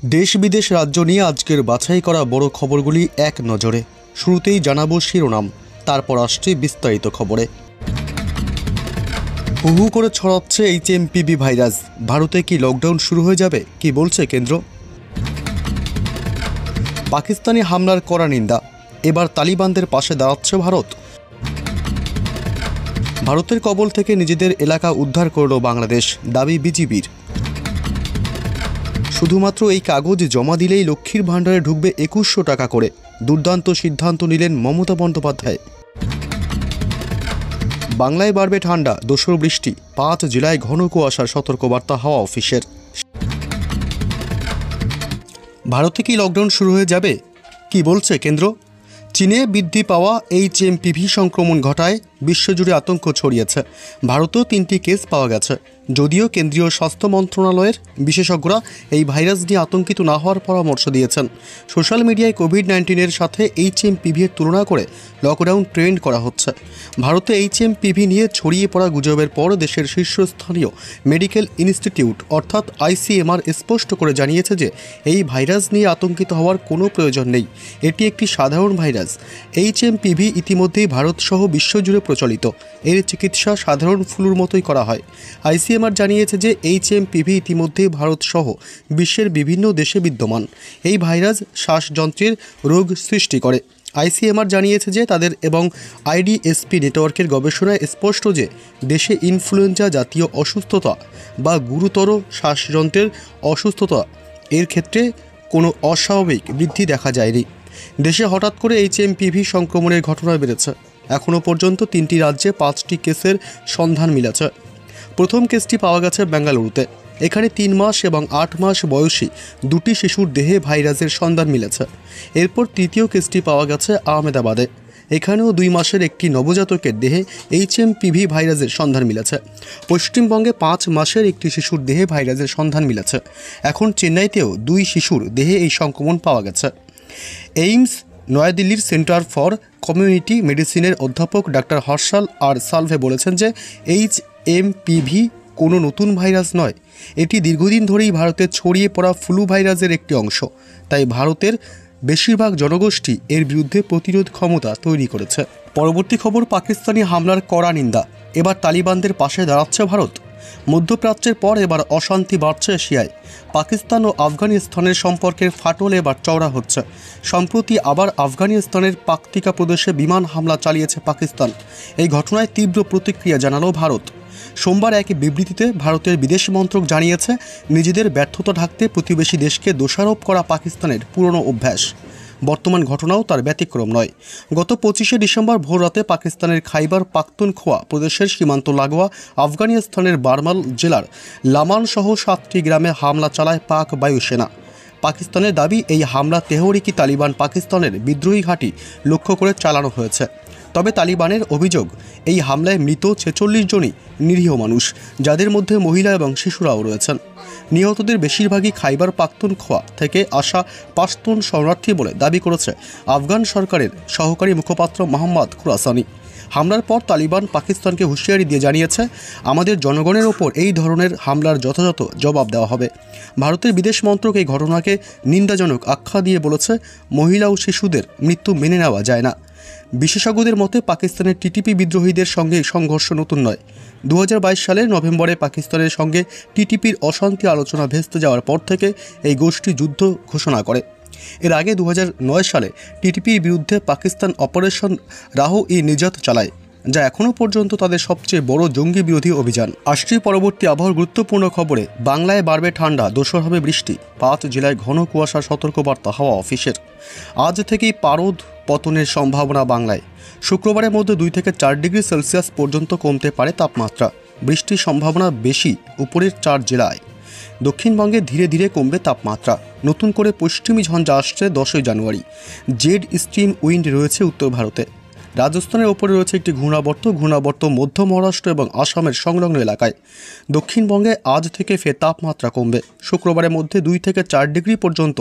দেশ বিদেশ রাজ্য নিয়ে আজকের বাছাই করা বড় খবরগুলি এক নজরে। শুরুতেই জানাবো শিরোনাম, তারপর আসছে বিস্তারিত খবরে। হু করে ছড়াচ্ছে HMPV ভাইরাস। ভারতে কি লকডাউন শুরু হয়ে যাবে, কি বলছে কেন্দ্র? পাকিস্তানি হামলার কড়া নিন্দা, এবার তালিবানদের পাশে দাঁড়াচ্ছে ভারত। ভারতের কবল থেকে নিজেদের এলাকা উদ্ধার করল বাংলাদেশ, দাবি বিজিবির। শুধুমাত্র এই কাগজ জমা দিলেই লক্ষ্মীর ভাণ্ডারে ঢুকবে 2100 টাকা করে, দুর্দান্ত সিদ্ধান্ত নিলেন মমতা বন্দ্যোপাধ্যায়। বাংলায় বাড়বে ঠান্ডা, দোসর বৃষ্টি, 5 জেলায় ঘন কুয়াশার সতর্কবার্তা হাওয়া অফিসের। ভারতে কি লকডাউন শুরু হয়ে যাবে, কি বলছে কেন্দ্র? চীনে বৃদ্ধি পাওয়া HMPV সংক্রমণ ঘটায় বিশ্বজুড়ে আতঙ্ক ছড়িয়েছে। ভারতেও 3টি কেস পাওয়া গেছে। যদিও কেন্দ্রীয় স্বাস্থ্য মন্ত্রণালয়ের বিশেষজ্ঞরা এই ভাইরাস নিয়ে আতঙ্কিত না হওয়ার পরামর্শ দিয়েছেন। সোশ্যাল মিডিয়ায় কোভিড-19-এর সাথে HMPV এর তুলনা করে লকডাউন ট্রেন্ড করা হচ্ছে। ভারতে HMPV নিয়ে ছড়িয়ে পড়া গুজবের পর দেশের শীর্ষস্থানীয় মেডিকেল ইনস্টিটিউট অর্থাৎ ICMR স্পষ্ট করে জানিয়েছে যে এই ভাইরাস নিয়ে আতঙ্কিত হওয়ার কোনো প্রয়োজন নেই। এটি একটি সাধারণ ভাইরাস। HMPV ইতিমধ্যেই ভারতসহ বিশ্বজুড়ে প্রচলিত। এর চিকিৎসা সাধারণ ফ্লুর মতোই করা হয়। ICMR জানিয়েছে যে HMPV ইতিমধ্যেই ভারতসহ বিশ্বের বিভিন্ন দেশে বিদ্যমান। এই ভাইরাস শ্বাসযন্ত্রের রোগ সৃষ্টি করে। ICMR জানিয়েছে যে তাদের এবং IDSP নেটওয়ার্কের গবেষণায় স্পষ্ট যে দেশে ইনফ্লুয়েঞ্জা জাতীয় অসুস্থতা বা গুরুতর শ্বাসযন্ত্রের অসুস্থতা এর ক্ষেত্রে কোনো অস্বাভাবিক বৃদ্ধি দেখা যায়নি। দেশে হঠাৎ করে HMPV সংক্রমণের ঘটনা বেড়েছে। এখনও পর্যন্ত 3টি রাজ্যে 5টি কেসের সন্ধান মিলেছে। প্রথম কেসটি পাওয়া গেছে বেঙ্গালুরুতে। এখানে 3 মাস এবং 8 মাস বয়সী 2টি শিশুর দেহে ভাইরাসের সন্ধান মিলেছে। এরপর তৃতীয় কেসটি পাওয়া গেছে আহমেদাবাদে। এখানেও 2 মাসের একটি নবজাতকের দেহে HMPV ভাইরাসের সন্ধান মিলেছে। পশ্চিমবঙ্গে 5 মাসের একটি শিশুর দেহে ভাইরাসের সন্ধান মিলেছে। এখন চেন্নাইতেও 2 শিশুর দেহে এই সংক্রমণ পাওয়া গেছে। এইমস নয়াদিল্লির সেন্টার ফর কমিউনিটি মেডিসিনের অধ্যাপক ডাক্তার হর্ষাল আর সালভে বলেছেন যে HMPV কোনো নতুন ভাইরাস নয়। এটি দীর্ঘদিন ধরেই ভারতে ছড়িয়ে পড়া ফ্লু ভাইরাসের একটি অংশ। তাই ভারতের বেশিরভাগ জনগোষ্ঠী এর বিরুদ্ধে প্রতিরোধ ক্ষমতা তৈরি করেছে। পরবর্তী খবর, পাকিস্তানি হামলার কড়া নিন্দা, এবার তালিবানদের পাশে দাঁড়াচ্ছে ভারত। মধ্যপ্রাচ্যের পর এবার অশান্তি বাড়ছে এশিয়ায়। পাকিস্তান ও আফগানিস্তানের সম্পর্কের ফাটল এবার চওড়া হচ্ছে। সম্প্রতি আবার আফগানিস্তানের পাকতিকা প্রদেশে বিমান হামলা চালিয়েছে পাকিস্তান। এই ঘটনায় তীব্র প্রতিক্রিয়া জানালো ভারত। সোমবার এক বিবৃতিতে ভারতের বিদেশ মন্ত্রক জানিয়েছে, নিজেদের ব্যর্থতা ঢাকতে প্রতিবেশী দেশকে দোষারোপ করা পাকিস্তানের পুরনো অভ্যাস। বর্তমান ঘটনাও তার ব্যতিক্রম নয়। গত 25শে ডিসেম্বর ভোররাতে পাকিস্তানের খাইবার পাখতুনখোয়া প্রদেশের সীমান্ত লাগোয়া আফগানিস্তানের বারমাল জেলার লামান সহ 7টি গ্রামে হামলা চালায় পাক বায়ুসেনা। পাকিস্তানের দাবি, এই হামলা তেহরিকি তালিবান পাকিস্তানের বিদ্রোহী ঘাঁটি লক্ষ্য করে চালানো হয়েছে। তবে তালিবানের অভিযোগ, এই হামলায় মৃত 46 জনই নিরীহ মানুষ, যাদের মধ্যে মহিলা এবং শিশুরাও রয়েছেন। নিহতদের বেশিরভাগই খাইবার পাখতুনখোয়া থেকে আসা পাশতুন শরণার্থী বলে দাবি করেছে আফগান সরকারের সহকারী মুখপাত্র মোহাম্মদ খুরাসানি। হামলার পর তালিবান পাকিস্তানকে হুঁশিয়ারি দিয়ে জানিয়েছে, আমাদের জনগণের ওপর এই ধরনের হামলার যথাযথ জবাব দেওয়া হবে। ভারতের বিদেশ মন্ত্রক এই ঘটনাকে নিন্দাজনক আখ্যা দিয়ে বলেছে, মহিলা ও শিশুদের মৃত্যু মেনে নেওয়া যায় না। বিশেষজ্ঞদের মতে পাকিস্তানের টিটিপি বিদ্রোহীদের সঙ্গে সংঘর্ষ নতুন নয়। 2022 সালের নভেম্বরে পাকিস্তানের সঙ্গে টিটিপির অশান্তি আলোচনা ভেস্তে যাওয়ার পর থেকে এই গোষ্ঠী যুদ্ধ ঘোষণা করে। এর আগে 2009 সালে টিটিপির বিরুদ্ধে পাকিস্তান অপারেশন রাহ-ই-নিজাত চালায়, যা এখনও পর্যন্ত তাদের সবচেয়ে বড় জঙ্গি বিরোধী অভিযান। আসছে পরবর্তী আবহাওয়ার গুরুত্বপূর্ণ খবরে, বাংলায় বাড়বে ঠান্ডা, দোসর হবে বৃষ্টি, 5 জেলায় ঘন কুয়াশার সতর্কবার্তা হাওয়া অফিসের। আজ থেকেই পারদ পতনের সম্ভাবনা বাংলায়। শুক্রবারের মধ্যে 2 থেকে 4 ডিগ্রি সেলসিয়াস পর্যন্ত কমতে পারে তাপমাত্রা। বৃষ্টির সম্ভাবনা বেশি উপরের 4 জেলায়। দক্ষিণবঙ্গে ধীরে ধীরে কমবে তাপমাত্রা। নতুন করে পশ্চিমী ঝঞ্ঝা আসছে 10ই জানুয়ারি। জেড স্ট্রিম উইন্ড রয়েছে উত্তর ভারতে। রাজস্থানের ওপরে রয়েছে একটি ঘূর্ণাবর্ত মধ্য মহারাষ্ট্র এবং আসামের সংলগ্ন এলাকায়। দক্ষিণবঙ্গে আজ থেকে ফের তাপমাত্রা কমবে। শুক্রবারের মধ্যে 2 থেকে 4 ডিগ্রি পর্যন্ত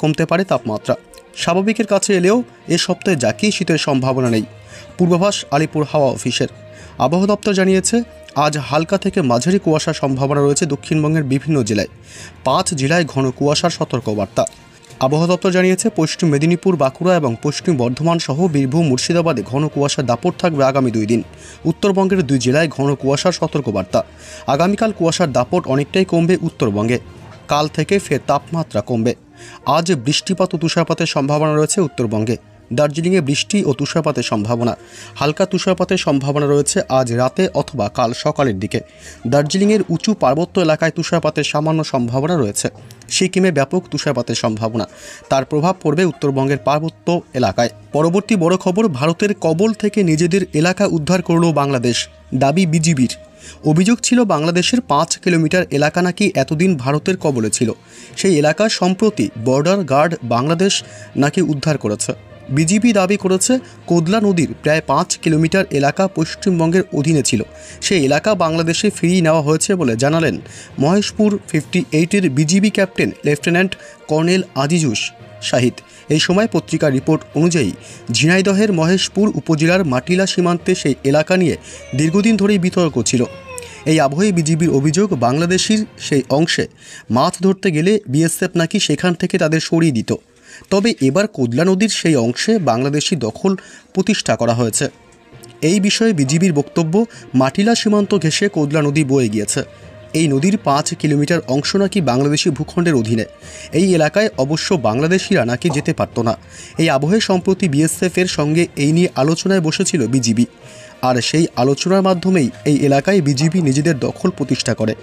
কমতে পারে তাপমাত্রা। স্বাভাবিকের কাছে এলেও এ সপ্তাহে জাঁকিয়ে শীতের সম্ভাবনা নেই। পূর্বাভাস আলিপুর হাওয়া অফিসের। আবহাওয়া দপ্তর জানিয়েছে, আজ হালকা থেকে মাঝারি কুয়াশার সম্ভাবনা রয়েছে দক্ষিণবঙ্গের বিভিন্ন জেলায়। 5 জেলায় ঘন কুয়াশার সতর্কবার্তা। আবহাওয়া দপ্তর জানিয়েছে পশ্চিম মেদিনীপুর, বাঁকুড়া এবং পশ্চিম বর্ধমান সহ বীরভূম, মুর্শিদাবাদে ঘন কুয়াশার দাপট থাকবে আগামী 2 দিন। উত্তরবঙ্গের 2 জেলায় ঘন কুয়াশার সতর্কবার্তা। আগামীকাল কুয়াশার দাপট অনেকটাই কমবে উত্তরবঙ্গে। কাল থেকে ফের তাপমাত্রা কমবে। আজ বৃষ্টিপাত ও তুষারপাতের সম্ভাবনা রয়েছে উত্তরবঙ্গে। দার্জিলিংয়ে বৃষ্টি ও তুষারপাতের সম্ভাবনা। হালকা তুষারপাতের সম্ভাবনা রয়েছে আজ রাতে অথবা কাল সকালের দিকে। দার্জিলিংয়ের উঁচু পার্বত্য এলাকায় তুষারপাতের সামান্য সম্ভাবনা রয়েছে। সিকিমে ব্যাপক তুষারপাতের সম্ভাবনা। তার প্রভাব পড়বে উত্তরবঙ্গের পার্বত্য এলাকায়। পরবর্তী বড় খবর, ভারতের কবল থেকে নিজেদের এলাকা উদ্ধার করল বাংলাদেশ, দাবি বিজিবির। অভিযোগ ছিল বাংলাদেশের 5 কিলোমিটার এলাকা নাকি এতদিন ভারতের কবলে ছিল। সেই এলাকা সম্প্রতি বর্ডার গার্ড বাংলাদেশ নাকি উদ্ধার করেছে। বিজিবি দাবি করেছে কোদলা নদীর প্রায় 5 কিলোমিটার এলাকা পশ্চিমবঙ্গের অধীনে ছিল। সেই এলাকা বাংলাদেশে ফিরিয়ে নেওয়া হয়েছে বলে জানালেন মহেশপুর 58-এর BGB captain lieutenant colonel Azizus Shahid. এই সময় পত্রিকার রিপোর্ট অনুযায়ী ঝিনাইদহের মহেশপুর উপজেলার মাটিলা সীমান্তে সেই এলাকা নিয়ে দীর্ঘদিন ধরেই বিতর্ক ছিল। এই আবহে বিজিবির অভিযোগ, বাংলাদেশের সেই অংশে মাছ ধরতে গেলে বিএসএফ নাকি সেখান থেকে তাদের সরিয়ে দিত। তবে এবার কোদলা নদীর সেই অংশে বাংলাদেশি দখল প্রতিষ্ঠা করা হয়েছে। এই বিষয়ে বিজিবির বক্তব্য, মাটিলা সীমান্ত ঘেঁষে কোদলা নদী বয়ে গিয়েছে। এই নদীর 5 কিলোমিটার অংশ নাকি বাংলাদেশি ভূখণ্ডের অধীনে। এই এলাকায় অবশ্য বাংলাদেশিরা নাকি যেতে পারত না। এই আবহে সম্প্রতি বিএসএফের সঙ্গে এই নিয়ে আলোচনায় বসেছিল বিজিবি। আর সেই আলোচনার মাধ্যমেই এই এলাকায় বিজিবি নিজেদের দখল প্রতিষ্ঠা করে।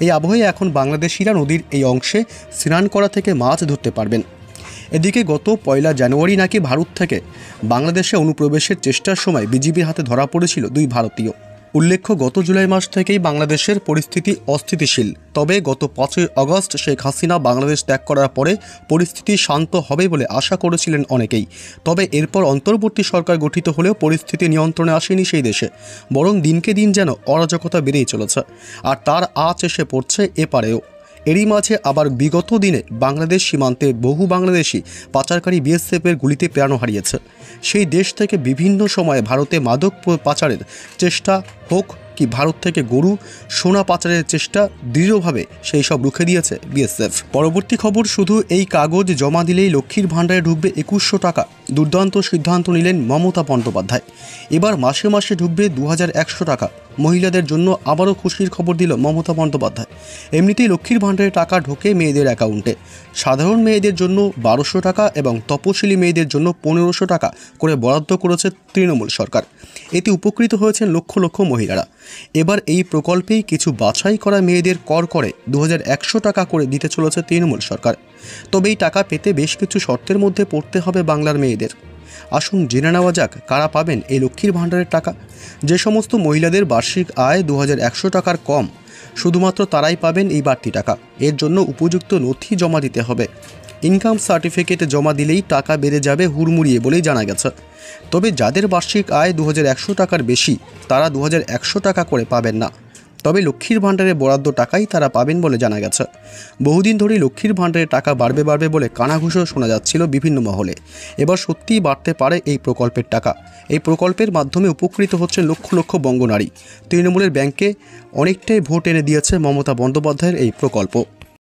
এই আবহে এখন বাংলাদেশিরা নদীর এই অংশে স্নান করা থেকে মাছ ধরতে পারবেন। এদিকে গত 1 জানুয়ারি নাকি ভারত থেকে বাংলাদেশে অনুপ্রবেশের চেষ্টার সময় বিজিবির হাতে ধরা পড়েছিল 2 ভারতীয়। উল্লেখ্য, গত জুলাই মাস থেকেই বাংলাদেশের পরিস্থিতি অস্থিতিশীল। তবে গত 5 আগস্ট শেখ হাসিনা বাংলাদেশ ত্যাগ করার পরে পরিস্থিতি শান্ত হবে বলে আশা করেছিলেন অনেকেই। তবে এরপর অন্তর্বর্তী সরকার গঠিত হলেও পরিস্থিতি নিয়ন্ত্রণে আসেনি সেই দেশে, বরং দিনকে দিন যেন অরাজকতা বেড়েই চলেছে। আর তার আঁচ এসে পড়ছে এপারেও। এরই মাঝে আবার বিগত দিনে বাংলাদেশ সীমান্তে বহু বাংলাদেশি পাচারকারী বিএসএফের গুলিতে প্রাণ হারিয়েছে। সেই দেশ থেকে বিভিন্ন সময়ে ভারতে মাদক পাচারের চেষ্টা হোক কি ভারত থেকে গরু সোনা পাচারের চেষ্টা, দৃঢ়ভাবে সেই সব রুখে দিয়েছে বিএসএফ। পরবর্তী খবর, শুধু এই কাগজ জমা দিলেই লক্ষ্মীর ভাণ্ডারে ঢুকবে 2100 টাকা। দুর্দান্ত সিদ্ধান্ত নিলেন মমতা বন্দ্যোপাধ্যায়। এবার মাসে মাসে ঢুকবে 2100 টাকা। মহিলাদের জন্য আবারও খুশির খবর দিল মমতা বন্দ্যোপাধ্যায়। এমনিতেই লক্ষ্মীর ভাণ্ডারে টাকা ঢোকে মেয়েদের অ্যাকাউন্টে। সাধারণ মেয়েদের জন্য 1200 টাকা এবং তপশিলি মেয়েদের জন্য 1500 টাকা করে বরাদ্দ করেছে তৃণমূল সরকার। এতে উপকৃত হয়েছেন লক্ষ লক্ষ মহিলারা। এবার এই প্রকল্পেই কিছু বাছাই করা মেয়েদের কর করে 2100 টাকা করে দিতে চলেছে তৃণমূল সরকার। তবে এই টাকা পেতে বেশ কিছু শর্তের মধ্যে পড়তে হবে বাংলার মেয়েদের। আসুন জেনে নেওয়া যাক কারা পাবেন এই লক্ষ্মীর ভাণ্ডারের টাকা। যে সমস্ত মহিলাদের বার্ষিক আয় 2100 টাকার কম, শুধুমাত্র তারাই পাবেন এই বাড়তি টাকা। এর জন্য উপযুক্ত নথি জমা দিতে হবে। ইনকাম সার্টিফিকেট জমা দিলেই টাকা বেড়ে যাবে হুড়মুড়িয়ে বলেই জানা গেছে। তবে যাদের বার্ষিক আয় 2100 টাকার বেশি, তারা 2100 টাকা করে পাবেন না। তবে লক্ষ্মীর ভাণ্ডারে বরাদ্দ টাকাই তারা পাবেন বলে জানা গেছে। বহুদিন ধরেই লক্ষ্মীর ভাণ্ডারে টাকা বাড়বে বলে কানাঘুষো শোনা যাচ্ছিল বিভিন্ন মহলে। এবার সত্যিই বাড়তে পারে এই প্রকল্পের টাকা। এই প্রকল্পের মাধ্যমে উপকৃত হচ্ছেন লক্ষ লক্ষ বঙ্গনারী। তৃণমূলের ব্যাংকে অনেকটাই ভোট এনে দিয়েছে মমতা বন্দ্যোপাধ্যায়ের এই প্রকল্প।